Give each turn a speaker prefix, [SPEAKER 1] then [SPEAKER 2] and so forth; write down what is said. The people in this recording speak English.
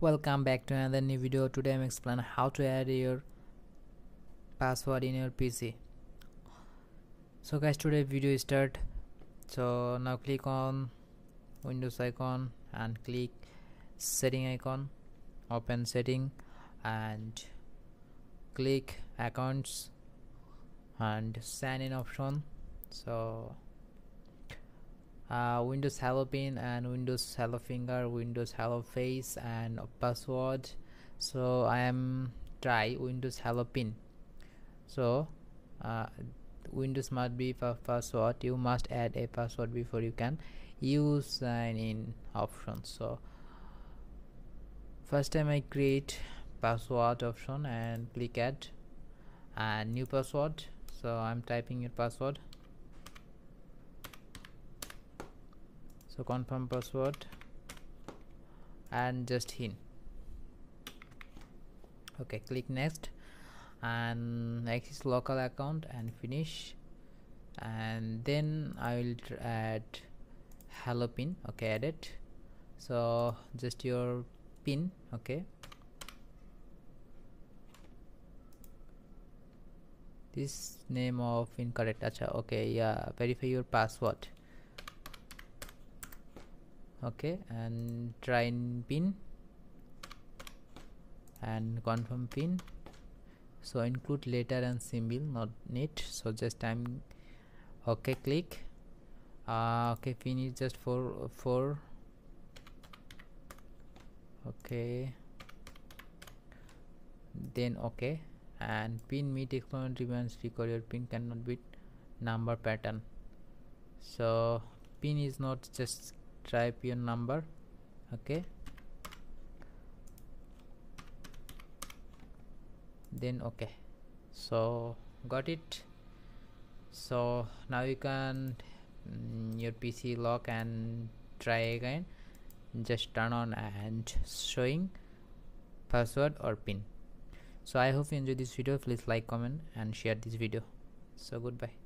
[SPEAKER 1] Welcome back to another new video. Today I'm explaining how to add your password in your PC. So guys, today video start. So now click on Windows icon and click setting icon, open setting and click accounts and sign in option. So Windows Hello Pin and Windows Hello Finger, Windows Hello Face and password. So I am try Windows Hello Pin. So Windows must be password. You must add a password before you can use sign in option. So first time I create password option and click add and new password. So I'm typing your password. So confirm password and just hint. Okay, click next and access local account and finish, and then I will add hello pin. Okay, add it. So just your pin. Okay, this name of incorrect. Acha, okay, yeah, verify your password. Okay, and try in pin and confirm pin. So include letter and symbol, not need. So just I'm okay, click okay, pin is just four. Okay, then okay, and pin meet explanatory remains record your pin cannot be number pattern. So pin is not just type your number. Okay, then okay, so got it. So now you can your PC lock and try again. Just turn on and showing password or pin. So I hope you enjoyed this video. Please like, comment and share this video. So goodbye.